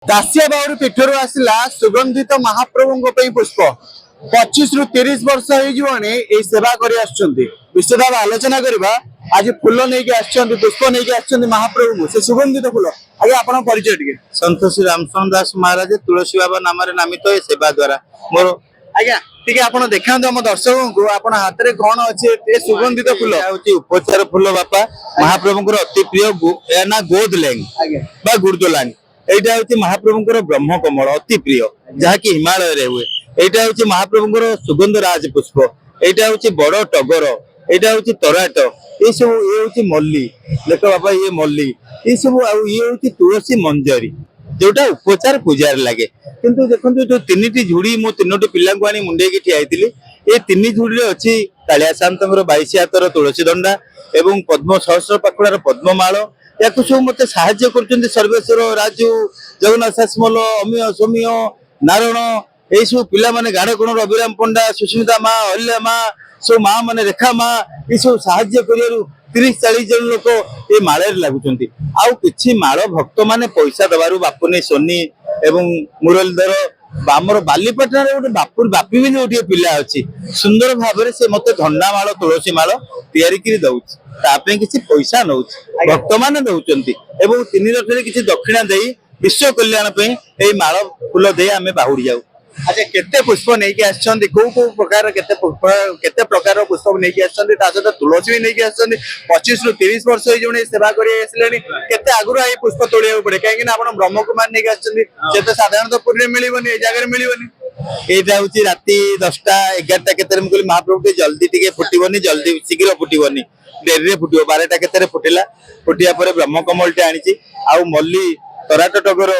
दासिया बाउरी पीठर आसला सुगंधित महाप्रभु पुष्प 25 रु 30 वर्ष हो सेवा कर विशेष आलोचना करवा आज फूल नहीं पुष्प नहीं महाप्रभु से सुगंधित फूल आगे आप परिचय टे संत श्री रामचंद्र दास महाराज तुलसी बाबा नाम नामित ये सेवा द्वारा मोर आज्ञा टे आप देखा आम दर्शक को आप हाथ में कौन अच्छे सुगंधित फूल उपचार फूल बापा महाप्रभु अति प्रिय ना गोदलैंग गुर्दोलांग এইটা হচ্ছে মহাপ্রভুଙ୍କର ব্রহ্ম কমল অতি প্রিয় যাহাকি হিমালୟରେ ହୁଏ। এইটা হচ্ছে মহাপ্রভুଙ୍କର সুগন্ধ রাজ পুষ্প। এইটা হচ্ছে বড় টগর। এইটা হচ্ছে তରାଟ। এই ସବୁ ଇଏ ହଉଛି ମଲ୍ଲି ଦେଖ ବାପା ଇଏ ମଲ୍ଲି এই ସବୁ ଆଉ ଇଏ ହଉଛି ତୁଳସୀ ମଞ୍ଜରୀ ଯୋଉଟା ଉପଚାର ପୂଜାରେ ଲାଗେ। କିନ୍ତୁ ଦେଖନ୍ତୁ ଯୋଉ ତିନିଟି ଝୁଡି ମୁଁ ତିନୋଟି ପିଲାଙ୍କୁ ଆଣି ମୁଣ୍ଡେଇକି ଠିଆ ହେଇଥିଲି ଏ ତିନି ଝୁଡିରେ ଅଛି କାଳିଆ ଶାନ୍ତଙ୍କର 22 ହାତର ତୁଳସୀ ଦଣ୍ଡା ଏବଂ ପଦ୍ମ ସହସ୍ର ପାଖୁଡାର ପଦ୍ମମାଳ याकु सब मत साहाय्य कर सर्वेश्वर राजू जगन्नाथ शासमल अमीय सौम्य नारायण यही सब पिला माने गाढ़ कोण अभिराम पंडा सुस्मिता माँ अहिल्या माँ सब माँ मैंने रेखा माँ ये सब साहाय्य कर 30-40 जन लोक ये माल लगुंट आउ कि माल भक्त माने पैसा दबार बापुनी सोनी एवं मुरलीधर आमर बालीपाटना गोटे बापुर बापी भी गोटे पिला अच्छी सुंदर भाव से मत धंडा माल तुलसी माल तैयारी दौर किसी पैसा नौ भक्त मान दौरान एवं 3 लक्ष किसी दक्षिणा दे विश्व कल्याण माल फूल दे आम बाहुड़ी जाऊ। अच्छा केते पुष्प नहीं आछंदी को प्रकार केते प्रकार पुष्प नहीं आछंदी ता सहित तुलसी भी नहीं आछंदी 25 रु 30 वर्ष होई सेवा करी आसलेनी केते आगुरा ए पुष्प तोड़िया पड़े कहीं ना आपण ब्रह्म कुमार नहीं आछंदी से तो साधारणतः पुरी मिलबनी ए जगह मिलबनी एटा होची राती 10टा 11टा केते मुकली महाप्रभु के जल्दी टिके फुटिबनी जल्दी शीघ्र फुटिबनी डेरी फुटिबो 12टा केते फुटिला फुटिया पर ब्रह्म कमल टे आनिची आउ मल्ली तराट टगर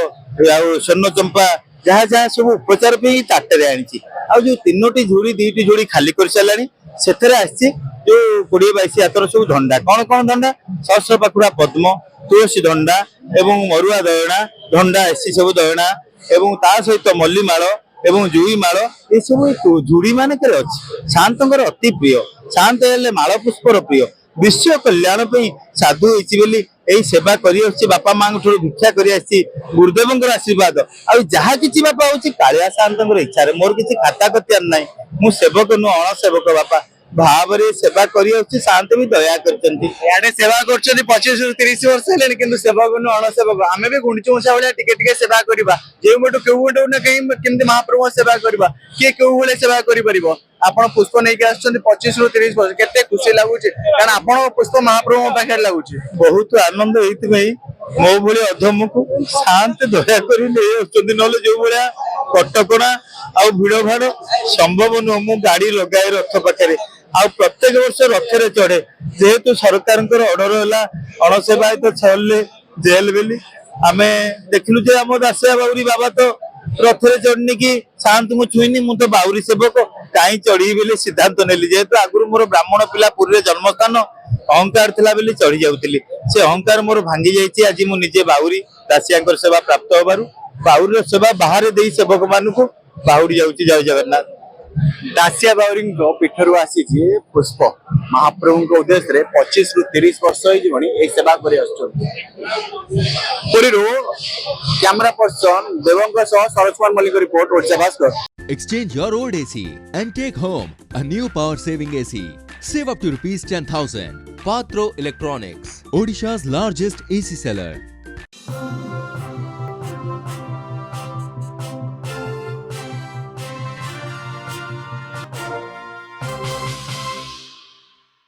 आउ स्वर्ण चंपा जहाँ जहाँ सब उपचार ताटे आनी जो 3टी झुड़ी 2टी झुड़ी खाली कर सारे से जो 20-22 हाथर सब धंडा कौन कौन धंडा सहस्र पाखुड़ा पद्म तुलसी धंडा एवं मरुआ दयणा धंडा एसी सब दयणा एवं ता सहित मल्ली माल एवं जुई माल ये सब झुड़ी मान शांतर अति प्रिय शांत हेले माल पुष्पर प्रिय विश्व कल्याण साधु होती यही सेवा कर बापा माँ भिक्षा कर गुरुदेव आशीर्वाद आउ जहाँ कि बापा हूँ कालिया शांत इच्छा मोर किसी खाता कतियार ना मु सेवक नुह अणसेवक बापा भाव सेवा कर शांत भी दया कर सेवा कर 25 रु 30 वर्ष है सेवक नुह अणसेवक आम भी गुंडीची मूषा भाया टिके सेवा करवा जो बटू क्यों ना कहीं महाप्रभु सेवा करवा किए क्यों भाई सेवा कर आपण पुष्प नहीं आस 25 रु 30 वर्ष केते खुशी लगुच कारण आपण पुष्प महाप्रभु पाखे लगुच बहुत आनंद होती मो भाई अधम को शांत दया कर जो भाया कटकणा आ भिड़ भाड़ संभव नुह मु गाड़ी लगाए रथ पाखे आ प्रत्येक वर्ष रथ चढ़े जेहेतु सरकार ऑर्डर है अणसेवायत छले जेल बेली आम देखलु आम दासिया बाउरी बाबा तो रथ चढ़नी कि शांत मु छुईनी मु तो बाउरी सेवक कहीं चढ़ी बोले सिद्धांत नेली जेहेतु आगुरी मोर ब्राह्मण पिला पुरी जन्मस्थान अहंकार थिला बोली चढ़ी जाउतिली से अहंकार मोर भांगी जाइछि आज मु निजे बाउरी दासिया सेवा प्राप्त होबारु बाउरी सेवा बाहर दे सेवक मानू बाहुड़ी जाउछि जय जगन्नाथ। दासिया बाउरी पीठर आसी पुष्प महाप्रभु उद्देश्य रे 25 रु 30 वर्ष हो सेवा कर camera person Devank Saroj Kumar Mallik report Odisha Bhaskar. Exchange your old AC and take home a new power saving AC. Save up to ₹10,000. Patro Electronics, Odisha's largest AC seller.